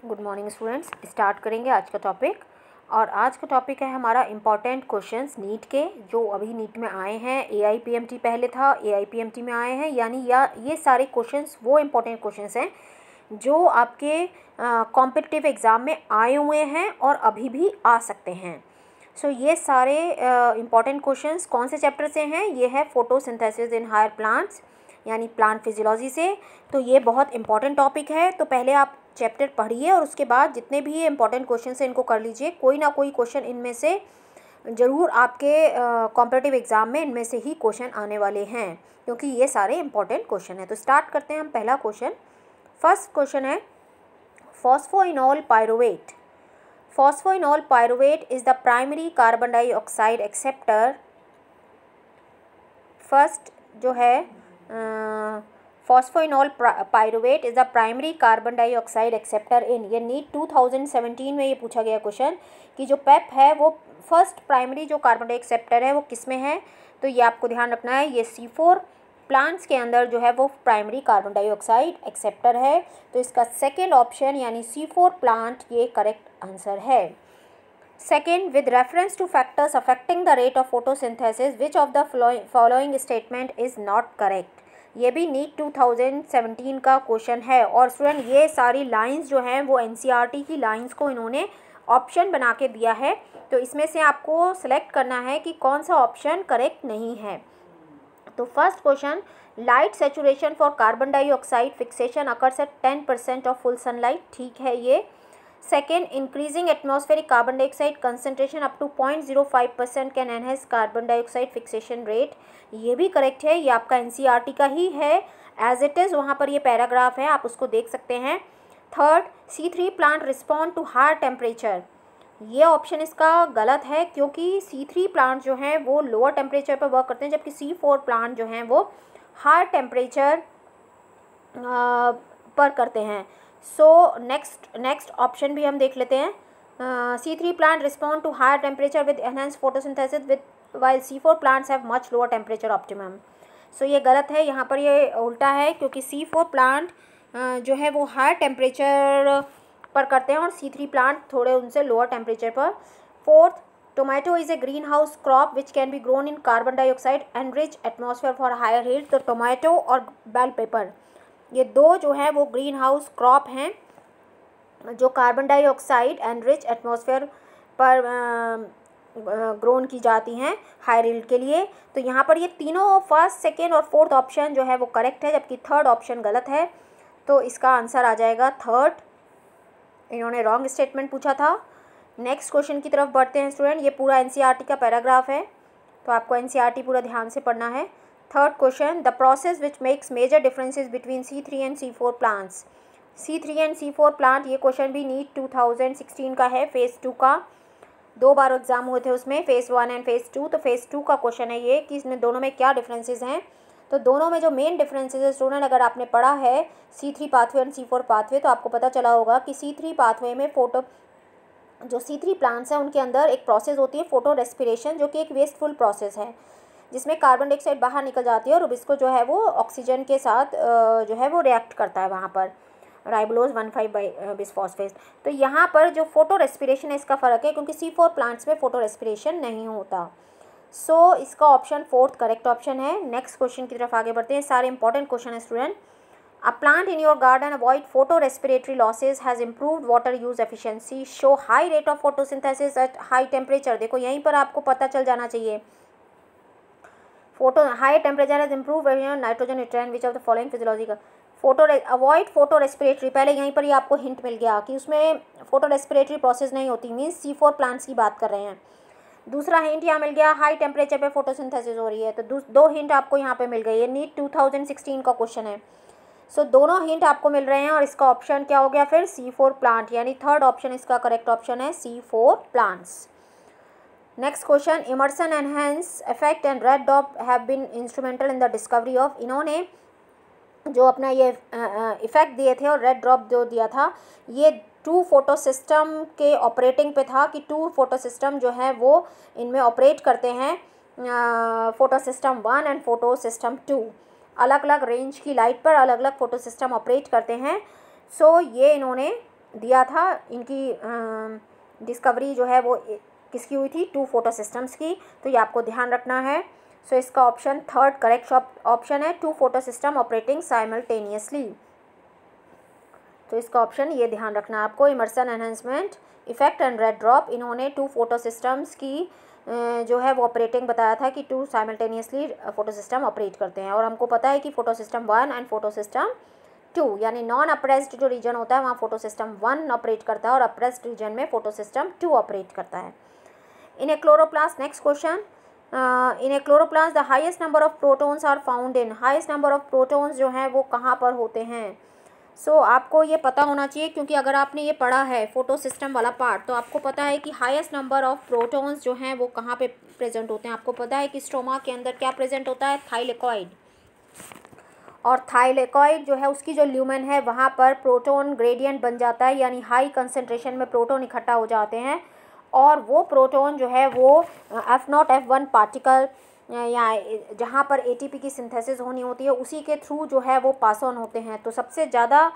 Good morning students. Start करेंगे आज का टॉपिक। और आज का टॉपिक है हमारा इम्पॉर्टेंट क्वेश्चंस नीट के, जो अभी नीट में आए हैं। AIPMT पहले था, AIPMT में आए हैं, यानी या ये सारे क्वेश्चंस वो इम्पॉर्टेंट क्वेश्चंस हैं जो आपके कॉम्पिटिटिव एग्ज़ाम में आए हुए हैं और अभी भी आ सकते हैं। सो ये सारे इम्पॉर्टेंट क्वेश्चंस कौन से चैप्टर से हैं? ये है फोटोसिंथेसिस इन हायर प्लांट्स, यानी प्लांट फिजियोलॉजी से। तो ये बहुत इंपॉर्टेंट टॉपिक है। तो पहले आप चैप्टर पढ़िए और उसके बाद जितने भी ये इंपॉर्टेंट क्वेश्चन हैं इनको कर लीजिए। कोई ना कोई क्वेश्चन इनमें से ज़रूर आपके कॉम्पिटिटिव एग्ज़ाम में इनमें से ही क्वेश्चन आने वाले हैं, क्योंकि ये सारे इंपॉर्टेंट क्वेश्चन हैं। तो स्टार्ट करते हैं हम। पहला क्वेश्चन, फर्स्ट क्वेश्चन है phosphoenol pyruvate. Phosphoenol pyruvate is the primary carbon dioxide acceptor. First जो है phosphoenol pyruvate is the primary carbon dioxide acceptor in, ये नीट 2017 में ये पूछा गया क्वेश्चन कि जो पेप है वो फर्स्ट प्राइमरी जो कार्बन डाइऑक्सेप्टर है वो किस में है। तो ये आपको ध्यान रखना है, ये C4 प्लांट्स के अंदर जो है वो प्राइमरी कार्बन डाइऑक्साइड एक्सेप्टर है। तो इसका सेकेंड ऑप्शन यानी C4 प्लांट ये करेक्ट आंसर है। Second, with reference to factors affecting the rate of photosynthesis, which of the following statement is not correct? ये भी नीट 2017 का क्वेश्चन है। और स्टूडेंट ये सारी लाइंस जो हैं वो NCERT की लाइंस को इन्होंने ऑप्शन बना के दिया है। तो इसमें से आपको सेलेक्ट करना है कि कौन सा ऑप्शन करेक्ट नहीं है। तो first question, light saturation for carbon dioxide fixation occurs at 10% of full sunlight, ठीक है ये। Second, increasing atmospheric carbon dioxide concentration up to 0.05% can enhance carbon dioxide fixation rate, ये भी करेक्ट है। ये आपका NCERT का ही है, एज इट इज़ वहाँ पर ये पैराग्राफ है, आप उसको देख सकते हैं। Third, C3 plant respond to higher temperature, ये ऑप्शन इसका गलत है, क्योंकि C3 प्लांट जो हैं वो लोअर टेम्परेचर पर वर्क करते हैं, जबकि C4 प्लांट जो हैं वो हायर टेम्परेचर पर करते हैं। सो नेक्स्ट ऑप्शन भी हम देख लेते हैं। C3 plant respond to higher temperature with enhance photosynthesis with while C4 plants have much lower temperature optimum. So ये गलत है, यहाँ पर ये उल्टा है, क्योंकि C4 प्लांट जो है वो हायर टेम्परेचर पर करते हैं और C3 प्लांट थोड़े उनसे लोअर टेम्परेचर पर। Fourth, tomato is a greenhouse crop which can be grown in carbon dioxide and rich atmosphere for higher heat. तो टोमेटो और बेल पेपर ये दो जो है वो ग्रीन हाउस क्रॉप हैं जो carbon dioxide and rich atmosphere पर ग्रोन की जाती हैं हाई यील्ड के लिए। तो यहाँ पर ये तीनों फर्स्ट, सेकेंड और फोर्थ ऑप्शन जो है वो करेक्ट है, जबकि थर्ड ऑप्शन गलत है। तो इसका आंसर आ जाएगा थर्ड, इन्होंने रॉन्ग स्टेटमेंट पूछा था। नेक्स्ट क्वेश्चन की तरफ बढ़ते हैं स्टूडेंट। ये पूरा NCERT का पैराग्राफ है, तो आपको NCERT पूरा ध्यान से पढ़ना है। Third question, the process which makes major differences between C3 and C4 plants. C3 and C4 plant, ये क्वेश्चन भी नीट 2016 का है, फेज़ 2 का। 2 बार एग्जाम हुए थे उसमें, फेज़ 1 एंड फेज़ 2। तो फेज़ 2 का क्वेश्चन है ये कि इसमें दोनों में क्या डिफरेंसेस हैं। तो दोनों में जो मेन डिफरेंसेस है स्टूडेंट, अगर आपने पढ़ा है C3 पाथवे और C4 पाथवे, तो आपको पता चला होगा कि C3 पाथवे में जो C3 प्लांट्स हैं उनके अंदर एक प्रोसेस होती है फोटो रेस्पिरेशन, जो कि एक वेस्टफुल प्रोसेस है, जिसमें कार्बन डाइऑक्साइड बाहर निकल जाती है और इसको जो है वो ऑक्सीजन के साथ जो है वो रिएक्ट करता है वहाँ पर, राइबोलोज 1,5 बिसफॉस्फेट। तो यहाँ पर जो फोटो रेस्पिरेशन है इसका फ़र्क है, क्योंकि C4 प्लांट्स में फोटो रेस्पिरेशन नहीं होता। सो इसका ऑप्शन फोर्थ करेक्ट ऑप्शन है। नेक्स्ट क्वेश्चन की तरफ आगे बढ़ते हैं, सारे इंपॉर्टेंट क्वेश्चन है student. A plant in your garden avoid photorespiratory losses has improved water use efficiency, show high rate of photosynthesis at high temperature। देखो यहीं पर आपको पता चल जाना चाहिए। High temperature has improve nitrogen nutrient which of the following physiological avoid photo respiratory. पहले यहीं पर ही आपको हिंट मिल गया कि उसमें फोटो रेस्पिरेटरी प्रोसेस नहीं होती, मीन्स C4 प्लांट्स की बात कर रहे हैं। दूसरा हिंट यहाँ मिल गया, हाई टेम्परेचर पे फोटोसिंथेसिस हो रही है। तो दो हिंट आपको यहाँ पे मिल गई। ये नीट 2016 का क्वेश्चन है। सो दोनों हिंट आपको मिल रहे हैं और इसका ऑप्शन क्या हो गया फिर? C4 प्लांट, यानी थर्ड ऑप्शन इसका करेक्ट ऑप्शन है, C4 plants. Next question, Emerson enhance effect and red dot have been instrumental in the discovery of. इन्होंने जो अपना ये इफेक्ट दिए थे और रेड ड्रॉप जो दिया था, ये 2 फोटो सिस्टम के ऑपरेटिंग पे था, कि 2 फोटो सिस्टम जो है वो इनमें ऑपरेट करते हैं, photo system 1 and photo system 2। अलग अलग रेंज की लाइट पर अलग अलग फोटो सिस्टम ऑपरेट करते हैं। सो ये इन्होंने दिया था, इनकी डिस्कवरी जो है वो किसकी हुई थी, 2 फोटो सिस्टम्स की, तो ये आपको ध्यान रखना है। सो इसका ऑप्शन थर्ड करेक्ट ऑप्शन है, 2 फोटो सिस्टम ऑपरेटिंग साइमल्टेनियसली। तो इसका ऑप्शन ये ध्यान रखना है आपको, Emerson enhancement effect and red drop, इन्होंने 2 फोटो सिस्टम्स की जो है वो ऑपरेटिंग बताया था कि 2 साइमल्टेनियसली फोटो सिस्टम ऑपरेट करते हैं। और हमको पता है कि photo system 1 and photo system 2 यानी नॉन अप्रेस्ड जो रीजन होता है वहाँ फोटो सिस्टम 1 ऑपरेट करता है और अप्रेस्ड रीजन में फोटो सिस्टम 2 ऑपरेट करता है। In a chloroplast, next question, in a chloroplast the highest number of protons are found in, highest number of protons जो हैं वो कहाँ पर होते हैं। सो आपको ये पता होना चाहिए, क्योंकि अगर आपने ये पढ़ा है फोटो सिस्टम वाला पार्ट तो आपको पता है कि हाईएस्ट नंबर ऑफ प्रोटॉन्स जो हैं वो कहाँ पे प्रेजेंट होते हैं। आपको पता है कि स्ट्रोमा के अंदर क्या प्रेजेंट होता है, थाइलेकॉइड, और थाइलेकॉइड जो है उसकी जो ल्यूमेन है वहाँ पर प्रोटॉन ग्रेडियंट बन जाता है, यानी हाई कंसनट्रेशन में प्रोटॉन इकट्ठा हो जाते हैं, और वो प्रोटॉन जो है वो F0 F1 पार्टिकल या जहाँ पर ATP की सिंथेसिस होनी होती है उसी के थ्रू जो है वो पास ऑन होते हैं। तो सबसे ज़्यादा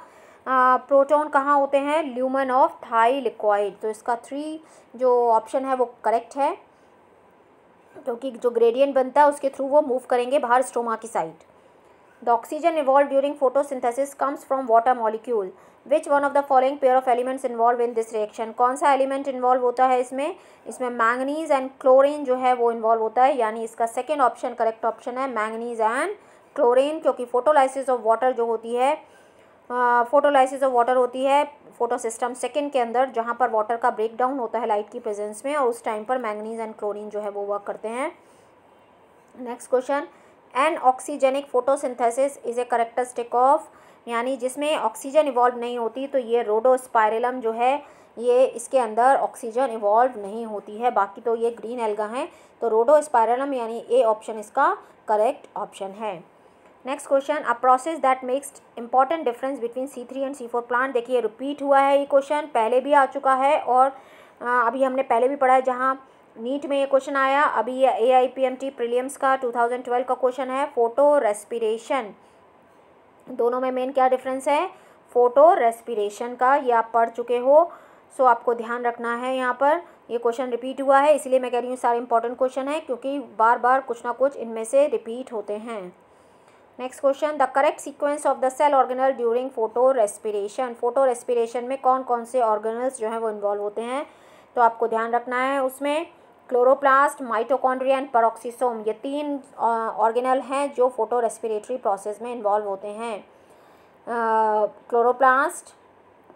प्रोटॉन कहाँ होते हैं, ल्यूमेन ऑफ थाइलेकॉइड। तो इसका 3 जो ऑप्शन है वो करेक्ट है, क्योंकि जो ग्रेडियंट बनता है उसके थ्रू वो मूव करेंगे बाहर स्ट्रोमा की side. The oxygen evolve during photosynthesis comes from water molecule, which one of the following pair of elements involve in this reaction, कौन सा एलिमेंट इन्वॉल्व होता है इसमें, इसमें मैंगनीज एंड क्लोरीन जो है वो इन्वॉल्व होता है, यानी इसका सेकेंड ऑप्शन करेक्ट ऑप्शन है, मैंगनीज एंड क्लोरीन, क्योंकि फोटोलाइसिस ऑफ वाटर जो होती है फोटोलाइसिस ऑफ वाटर होती है फोटो सिस्टम सेकेंड के अंदर, जहाँ पर वाटर का ब्रेक डाउन होता है लाइट की प्रेजेंस में, और उस टाइम पर मैंगनीज एंड क्लोरीन जो है वो वर्क करते हैं। Next question, an oxygenic photosynthesis is a characteristic of, यानी जिसमें ऑक्सीजन इवॉल्व नहीं होती, तो ये रोडोस्पाइरलम जो है ये इसके अंदर ऑक्सीजन इवॉल्व नहीं होती है, बाकी तो ये ग्रीन एल्गा हैं। तो रोडोस्पाइरलम यानी ए ऑप्शन इसका करेक्ट ऑप्शन है। Next question, a process that makes important difference between C3 and C4 plant, देखिए रिपीट हुआ है ये क्वेश्चन, पहले भी आ चुका है और अभी हमने पहले भी पढ़ा है, जहाँ नीट में ये क्वेश्चन आया, अभी ये AIPMT प्रीलिम्स का 2012 का क्वेश्चन है, फोटो रेस्पिरेशन, दोनों में मेन क्या डिफरेंस है, फोटो रेस्पिरेशन का, ये आप पढ़ चुके हो। सो आपको ध्यान रखना है, यहाँ पर ये क्वेश्चन रिपीट हुआ है, इसलिए मैं कह रही हूँ सारे इंपॉर्टेंट क्वेश्चन है, क्योंकि बार बार कुछ ना कुछ इनमें से रिपीट होते हैं। Next question, the correct sequence of the cell organelle during photorespiration, photorespiration में कौन कौन से ऑर्गेनल्स जो हैं वो इन्वॉल्व होते हैं, तो आपको ध्यान रखना है उसमें क्लोरोप्लास्ट, माइटोकॉन्ड्रिया एंड पेरोक्सिसोम, ये 3 ऑर्गेनल हैं जो फोटो रेस्पिरेटरी प्रोसेस में इन्वॉल्व होते हैं, क्लोरोप्लास्ट,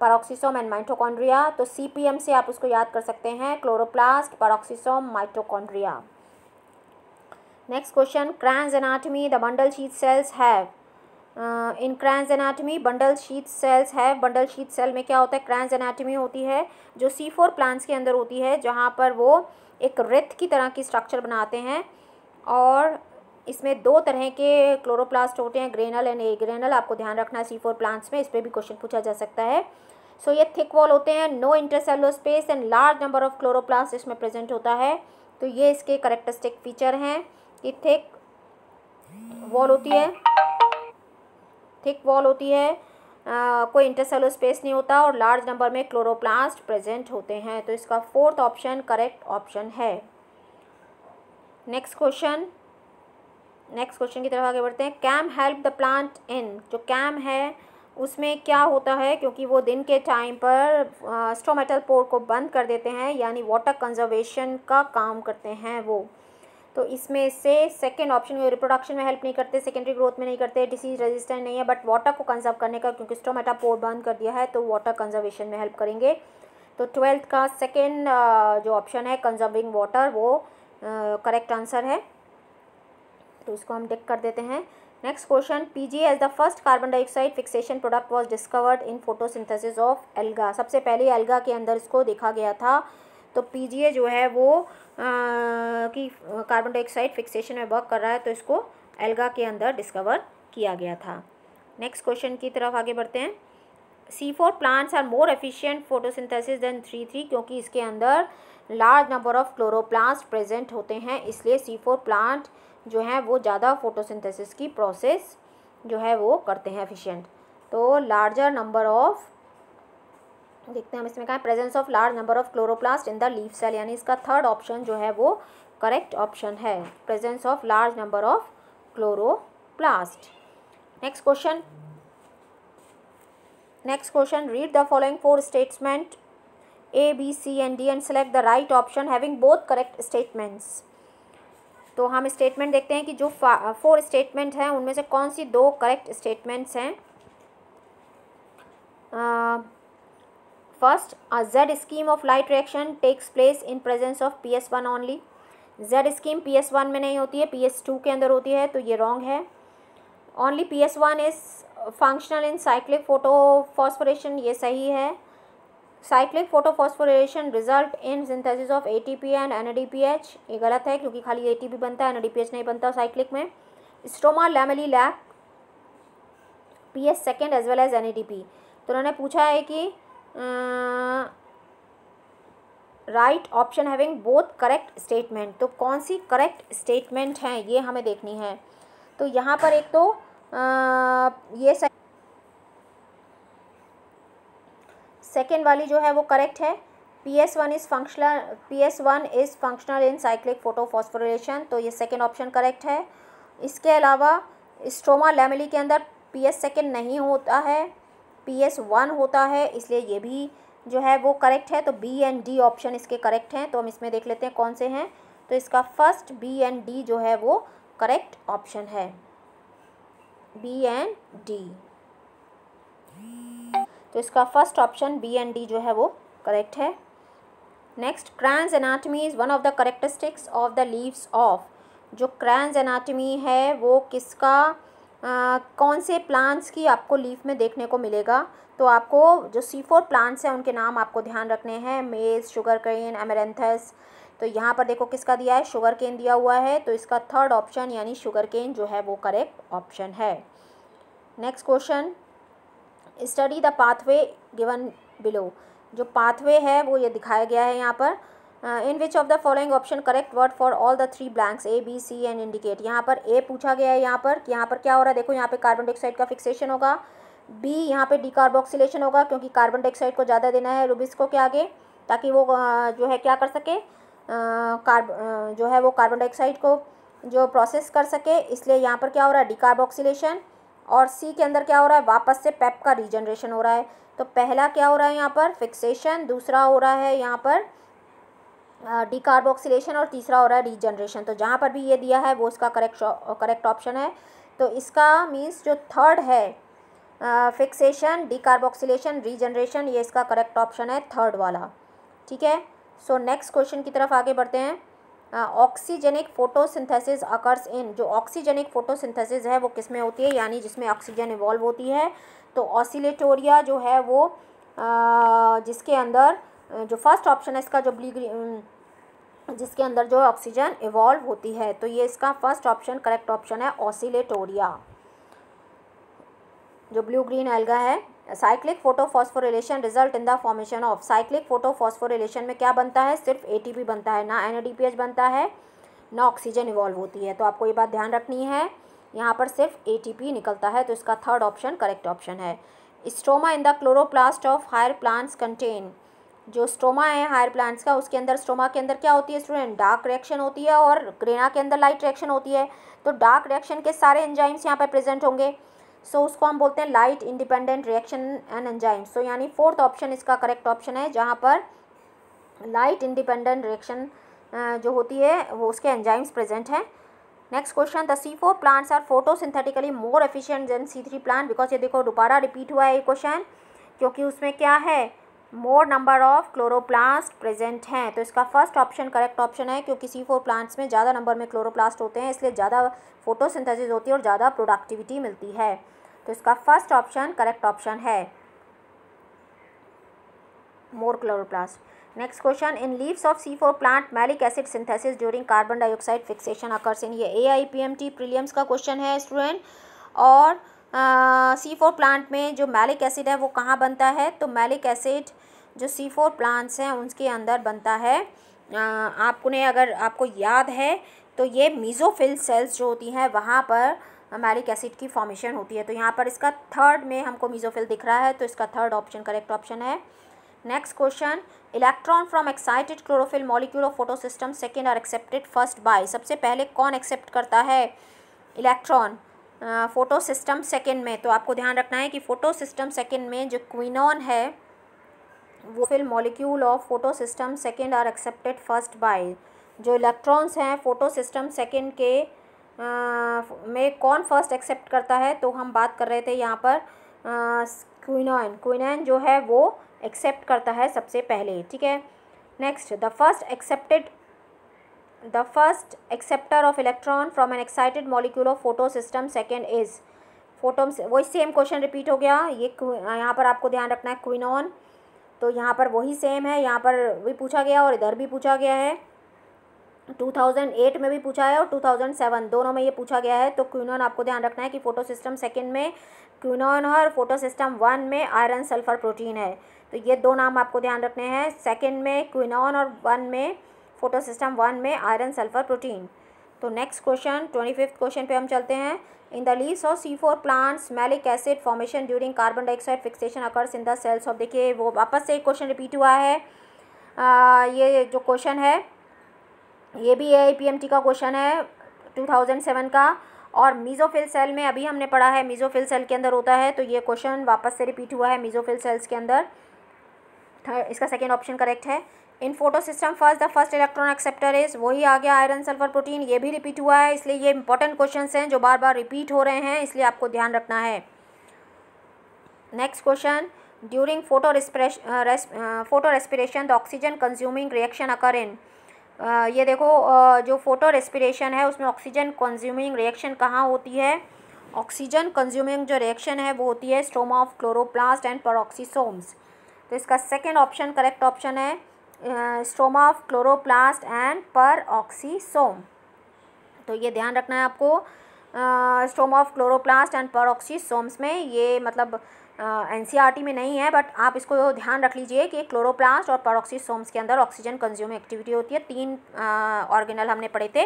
पेरोक्सिसोम एंड माइटोकॉन्ड्रिया। तो CPM से आप उसको याद कर सकते हैं, chloroplast, peroxisome, mitochondria. Next question, Kranz anatomy, the bundle sheath cells have, in Kranz anatomy bundle sheath cells है, बंडल शीथ सेल में क्या होता है, क्रैन्स एनाटमी होती है जो C4 प्लांट्स के अंदर होती है, जहाँ पर वो एक रिथ की तरह की स्ट्रक्चर बनाते हैं, और इसमें 2 तरह के क्लोरोप्लास्ट होते हैं, ग्रेनल एंड एग्रेनल, आपको ध्यान रखना है C4 प्लांट्स में, इस पर भी क्वेश्चन पूछा जा सकता है। सो ये थिक वॉल होते हैं, no intercellular space and large number of chloroplast इसमें प्रेजेंट होता है, तो ये इसके करेक्टरिस्टिक फीचर हैं कि थिक वॉल होती है, थिक वॉल होती है, कोई इंटरसेलुलर स्पेस नहीं होता, और लार्ज नंबर में क्लोरोप्लास्ट प्रेजेंट होते हैं, तो इसका 4th ऑप्शन करेक्ट ऑप्शन है। नेक्स्ट क्वेश्चन की तरफ आगे बढ़ते हैं, CAM help the plant in, जो कैम है उसमें क्या होता है, क्योंकि वो दिन के टाइम पर स्टोमेटल पोर को बंद कर देते हैं, यानी वाटर कंजर्वेशन का काम करते हैं वो, तो इसमें से सेकंड ऑप्शन में रिप्रोडक्शन में हेल्प नहीं करते, सेकेंडरी ग्रोथ में नहीं करते, डिसीज रेजिस्टेंट नहीं है, बट वाटर को कंजर्व करने का, क्योंकि स्टोमेटा पोर बंद कर दिया है तो वाटर कंजर्वेशन में हेल्प करेंगे। तो 12th का सेकेंड जो ऑप्शन है कंजर्विंग वाटर, वो करेक्ट आंसर है, तो इसको हम टिक कर देते हैं। Next question, PGA as the first carbon dioxide fixation product was discovered in photosynthesis of alga, सबसे पहले एल्गा के अंदर इसको देखा गया था, तो PGA जो है वो कि कार्बन डाइऑक्साइड फिक्सेशन में वर्क कर रहा है, तो इसको एल्गा के अंदर डिस्कवर किया गया था। नेक्स्ट क्वेश्चन की तरफ आगे बढ़ते हैं, C4 plants are more efficient photosynthesis than C3, क्योंकि इसके अंदर large number of chloroplast present होते हैं, इसलिए C4 प्लांट जो है वो ज़्यादा फोटोसिंथेसिस की प्रोसेस जो है वो करते हैं एफिशिएंट। तो लार्जर नंबर ऑफ देखते हैं हम इसमें कहा है presence of large number of chloroplast in the leaf cell, यानी इसका थर्ड ऑप्शन जो है वो करेक्ट ऑप्शन है, presence of large number of chloroplast. Next question, read the following 4 statement A, B, C and D and select the right option having both correct statements। तो हम statement देखते हैं कि जो 4 स्टेटमेंट हैं उनमें से कौन सी 2 करेक्ट स्टेटमेंट्स हैं। First, a Z scheme of light reaction takes place in presence of PS1 only। Z scheme PS1 में नहीं होती है, PS2 के अंदर होती है, तो ये रॉन्ग है। Only PS1 is functional in cyclic photophosphoration, ये सही है। Cyclic photophosphorylation result in synthesis of ATP and NADPH, ये गलत है क्योंकि खाली ATP बनता है, NADPH नहीं बनता साइक्लिक में। Stroma lamellae lack PS second as well as NADP। तो उन्होंने पूछा है कि right option having both correct statement, तो कौन सी करेक्ट स्टेटमेंट हैं ये हमें देखनी है। तो यहाँ पर एक तो ये सेकेंड वाली जो है वो करेक्ट है, PS1 is functional in cyclic photophosphorylation, तो ये सेकेंड ऑप्शन करेक्ट है। इसके अलावा स्ट्रोमा लैमेली के अंदर PS सेकेंड नहीं होता है, PS1 होता है, इसलिए ये भी जो है वो करेक्ट है। तो B एंड D ऑप्शन इसके करेक्ट हैं। तो हम इसमें देख लेते हैं कौन से हैं। तो इसका फर्स्ट B एंड D जो है वो करेक्ट ऑप्शन है, B एंड D। तो इसका first option B and D जो है वो करेक्ट है। Next, Kranz anatomy is one of the characteristics of the leaves of. जो क्रैन्स एनाटमी है वो किसका कौन से प्लांट्स की आपको लीफ में देखने को मिलेगा। तो आपको जो C4 प्लांट्स हैं उनके नाम आपको ध्यान रखने हैं, मेज, शुगर केन, एमेरेंथस। तो यहाँ पर देखो किसका दिया है, शुगर केन दिया हुआ है, तो इसका थर्ड ऑप्शन यानी शुगर केन जो है वो करेक्ट ऑप्शन है। Next question, study the pathway given below. जो पाथवे है वो ये दिखाया गया है यहाँ पर। In which of the following option correct word for all the 3 blanks A, B, C and indicate. यहाँ पर A पूछा गया है यहाँ पर कि यहाँ पर क्या हो रहा है, देखो यहाँ पे कार्बन डाइऑक्साइड का फिक्सेशन होगा। B यहाँ पे डिकार्बोक्सिलेशन होगा क्योंकि कार्बन डाइऑक्साइड को ज़्यादा देना है रुबिस्को के आगे, ताकि वो जो है क्या कर सके, जो है वो कार्बन डाइऑक्साइड को जो प्रोसेस कर सके, इसलिए यहाँ पर क्या हो रहा है, डिकार्बोक्सिलेशन। और C के अंदर क्या हो रहा है, वापस से पेप का रीजनरेशन हो रहा है। तो पहला क्या हो रहा है यहाँ पर, फिक्सेशन, दूसरा हो रहा है यहाँ पर डिकार्बोक्सिलेशन, और तीसरा हो रहा है रीजनरेशन। तो जहाँ पर भी ये दिया है वो इसका करेक्ट ऑप्शन है। तो इसका मीन्स जो थर्ड है, फिक्सेशन, डिकार्बोक्सिलेशन, रीजनरेशन, ये इसका करेक्ट ऑप्शन है, थर्ड वाला। ठीक है। सो नेक्स्ट क्वेश्चन की तरफ आगे बढ़ते हैं। Oxygenic photosynthesis occurs in. जो ऑक्सीजेनिक फोटोसिंथेसिस है वो किस में होती है, यानी जिसमें ऑक्सीजन इवॉल्व होती है। तो ऑसिलेटोरिया जो है वो जिसके अंदर जो फर्स्ट ऑप्शन है इसका, जो जिसके अंदर जो ऑक्सीजन इवॉल्व होती है, तो ये इसका फर्स्ट ऑप्शन करेक्ट ऑप्शन है, ऑसिलेटोरिया। जो ब्लू ग्रीन एल्गा है। Cyclic photophosphorylation result in the formation of. Cyclic photophosphorylation में क्या बनता है, सिर्फ ATP बनता है, ना NADPH बनता है, ना ऑक्सीजन इवॉल्व होती है। तो आपको ये बात ध्यान रखनी है, यहाँ पर सिर्फ ATP निकलता है। तो इसका थर्ड ऑप्शन करेक्ट ऑप्शन है। Stroma in the chloroplast of higher plants contain. जो स्ट्रोमा है हायर प्लांट्स का, उसके अंदर, स्ट्रोमा के अंदर क्या होती है स्टूडेंट, डार्क रिएक्शन होती है, और ग्रेना के अंदर लाइट रिएक्शन होती है। तो डार्क रिएक्शन के सारे एंजाइम्स यहाँ पर प्रेजेंट होंगे, सो उसको हम बोलते हैं light independent reaction and enzymes. So यानी फोर्थ ऑप्शन इसका करेक्ट ऑप्शन है, जहाँ पर लाइट इंडिपेंडेंट रिएक्शन जो होती है वो उसके एंजाइम्स प्रेजेंट हैं। Next question, the C4 plants are photosynthetically more efficient than C3 plant. Because ये देखो दोबारा रिपीट हुआ है ये क्वेश्चन, क्योंकि उसमें क्या है, मोर नंबर ऑफ क्लोरोप्लास्ट प्रेजेंट हैं। तो इसका फर्स्ट ऑप्शन करेक्ट ऑप्शन है, क्योंकि C4 प्लांट्स में ज़्यादा नंबर में क्लोरोप्लास्ट होते हैं, इसलिए ज़्यादा फोटोसिंथेसिस होती है और ज़्यादा प्रोडक्टिविटी मिलती है। तो इसका फर्स्ट ऑप्शन करेक्ट ऑप्शन है, more chloroplast. Next question, in leaves of C4 plant malic acid synthesis during carbon dioxide fixation occurs in. ये AIPMT प्रीलिम्स का क्वेश्चन है स्टूडेंट। और C4 प्लांट में जो मैलिक एसिड है वो कहाँ बनता है, तो मैलिक एसिड जो C4 प्लांट्स हैं उसके अंदर बनता है। अगर आपको याद है तो ये मीज़ोफिल सेल्स जो होती हैं वहाँ पर मैलिक एसिड की फॉर्मेशन होती है। तो यहाँ पर इसका थर्ड में हमको मीज़ोफिल दिख रहा है, तो इसका थर्ड ऑप्शन करेक्ट ऑप्शन है। Next question, electron from excited chlorophyll molecule of photosystem second are accepted first by. सबसे पहले कौन एक्सेप्ट करता है इलेक्ट्रॉन फोटो सिस्टम सेकेंड में? तो आपको ध्यान रखना है कि फोटो सिस्टम सेकेंड में जो क्विनॉन है वो fill molecule of photo system second are accepted first by. जो इलेक्ट्रॉन्स हैं फोटो सिस्टम सेकेंड के में कौन फर्स्ट एक्सेप्ट करता है? तो हम बात कर रहे थे यहाँ पर क्विनॉन जो है वो एक्सेप्ट करता है सबसे पहले, ठीक है। Next, the first acceptor of electron from N excited molecule of photo system second is वही सेम क्वेश्चन रिपीट हो गया। ये यहाँ पर आपको ध्यान रखना है क्विनॉन, तो यहाँ पर वही सेम है, यहाँ पर भी पूछा गया और इधर भी पूछा गया है। 2008 में भी पूछा है और 2007 दोनों में ये पूछा गया है। तो क्विनॉन आपको ध्यान रखना है कि फोटो सिस्टम सेकेंड में क्विनॉन और फोटो सिस्टम 1 में आयरन सल्फर प्रोटीन है। तो ये दो नाम आपको ध्यान रखने हैं, सेकेंड में क्विनॉन और 1 में फोटो सिस्टम 1 में आयरन सल्फर प्रोटीन। तो नेक्स्ट क्वेश्चन 25th क्वेश्चन पे हम चलते हैं। In the leaves of C4 plants malic acid formation during carbon dioxide fixation occurs in the cells of. देखिए वो वापस से एक क्वेश्चन रिपीट हुआ है। ये जो क्वेश्चन है ये भी AIPMT का क्वेश्चन है 2007 का, और मीज़ोफिल सेल में अभी हमने पढ़ा है मीज़ोफिल सेल के अंदर होता है। तो ये क्वेश्चन वापस से रिपीट हुआ है मीज़ोफिल सेल्स के अंदर। इसका सेकेंड ऑप्शन करेक्ट है। In photosystem first the first electron acceptor is, वही आ गया आयरन सल्फर प्रोटीन, ये भी रिपीट हुआ है। इसलिए ये इंपॉर्टेंट क्वेश्चंस हैं जो बार बार रिपीट हो रहे हैं, इसलिए आपको ध्यान रखना है। Next question, during photorespiration the oxygen consuming reaction occur in. ये देखो जो फोटो रेस्पिरेशन है उसमें ऑक्सीजन कंज्यूमिंग रिएक्शन कहाँ होती है? ऑक्सीजन कंज्यूमिंग जो रिएक्शन है वो होती है स्ट्रोमा ऑफ क्लोरोप्लास्ट एंड पेरोक्सीसोम्स। तो इसका सेकेंड ऑप्शन करेक्ट ऑप्शन है stroma of chloroplast and peroxisome. तो ये ध्यान रखना है आपको, स्ट्रोमा ऑफ क्लोरोप्लास्ट एंड पेरोक्सीसोम्स में ये मतलब NCERT में नहीं है, बट आप इसको ध्यान रख लीजिए कि क्लोरोप्लास्ट और पेरोक्सीसोम्स के अंदर ऑक्सीजन कंज्यूमिंग एक्टिविटी होती है। 3 ऑर्गेनल हमने पढ़े थे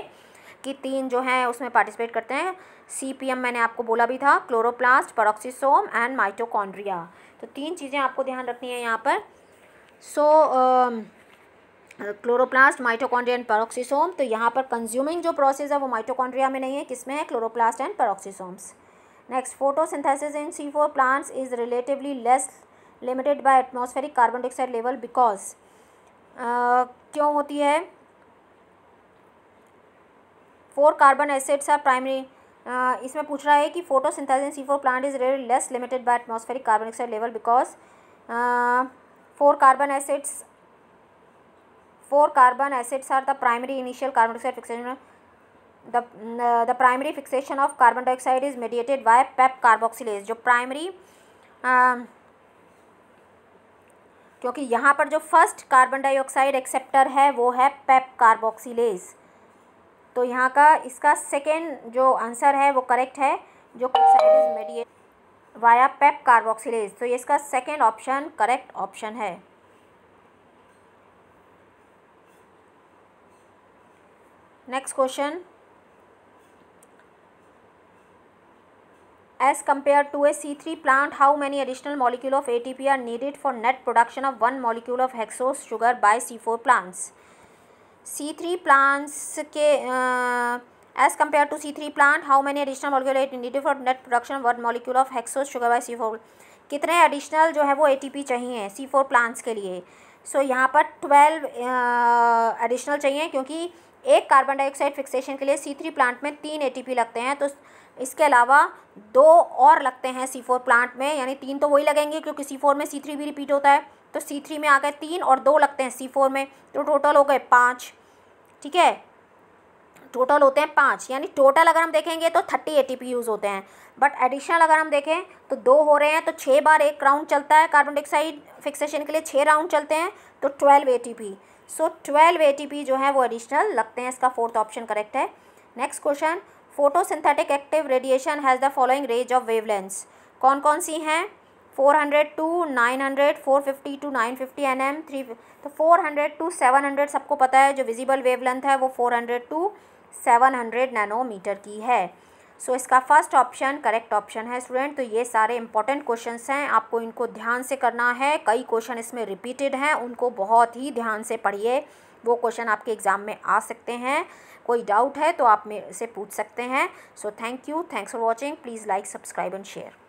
कि 3 जो हैं उसमें पार्टिसिपेट करते हैं। CPM मैंने आपको बोला भी था, क्लोरोप्लास्ट, पेरोक्सीसोम एंड माइटोकॉन्ड्रिया। तो 3 चीज़ें आपको ध्यान रखनी है यहाँ पर। Chloroplast, mitochondria and peroxisome. तो यहाँ पर कंज्यूमिंग जो प्रोसेस है वो माइटोकॉन्ड्रिया में नहीं है, किसमें है? Chloroplast and पेरोक्सीसोम्स। Next, photosynthesis in C4 plants is relatively less limited by atmospheric carbon dioxide level because, क्यों होती है? 4 कार्बन एसिड्स आर प्राइमरी, इसमें पूछ रहा है कि photosynthesis in C4 plant is relatively less limited by atmospheric carbon dioxide level because 4 carbon acids are the primary initial carbon dioxide fixation. The primary fixation of carbon dioxide is mediated by PEP carboxylase. जो primary क्योंकि यहाँ पर जो first carbon dioxide acceptor है वो है PEP carboxylase. तो यहाँ का इसका सेकेंड जो आंसर है वो करेक्ट है, जो is mediate via PEP carboxylase. तो ये इसका सेकेंड ऑप्शन करेक्ट ऑप्शन है। Next question, as compared to a C3 plant, how many additional molecule of ATP are needed for net production of 1 molecule of hexose sugar by C4 plants? C3 plants के as compared to C3 plant, how many additional molecule are needed for net production of 1 molecule of hexose sugar by C4? कितने additional जो है वो ATP चाहिए C4 plants के लिए? सो यहाँ पर 12 एडिशनल चाहिए, क्योंकि एक कार्बन डाइऑक्साइड फिक्सेशन के लिए C3 प्लांट में 3 ATP लगते हैं। तो इसके अलावा 2 और लगते हैं C4 प्लांट में, यानी 3 तो वही लगेंगे क्योंकि C4 में C3 भी रिपीट होता है। तो C3 में आ गए 3 और 2 लगते हैं C4 में, तो टोटल हो गए 5। ठीक है, टोटल होते हैं 5, यानी टोटल अगर हम देखेंगे तो 30 ATP यूज़ होते हैं, बट एडिशनल अगर हम देखें तो 2 हो रहे हैं। तो 6 बार एक राउंड चलता है कार्बन डाइऑक्साइड फिक्सेशन के लिए, 6 राउंड चलते हैं, तो 12 ATP। सो 12 ATP जो है वो एडिशनल लगते हैं। इसका फोर्थ ऑप्शन करेक्ट है। Next question, photosynthetic active radiation has the following range of wavelengths. कौन कौन सी हैं? 400 to 900, 450 to 950 nm, 3। तो 400 to 700 सबको पता है, जो विजिबल वेवलेंथ है वो 400 to 700 नैनोमीटर की है। सो इसका फर्स्ट ऑप्शन करेक्ट ऑप्शन है स्टूडेंट। तो ये सारे इंपॉर्टेंट क्वेश्चंस हैं, आपको इनको ध्यान से करना है। कई क्वेश्चन इसमें रिपीटेड हैं, उनको बहुत ही ध्यान से पढ़िए, वो क्वेश्चन आपके एग्ज़ाम में आ सकते हैं। कोई डाउट है तो आप मेरे से पूछ सकते हैं। So thank you, thanks for watching, please like, subscribe and share.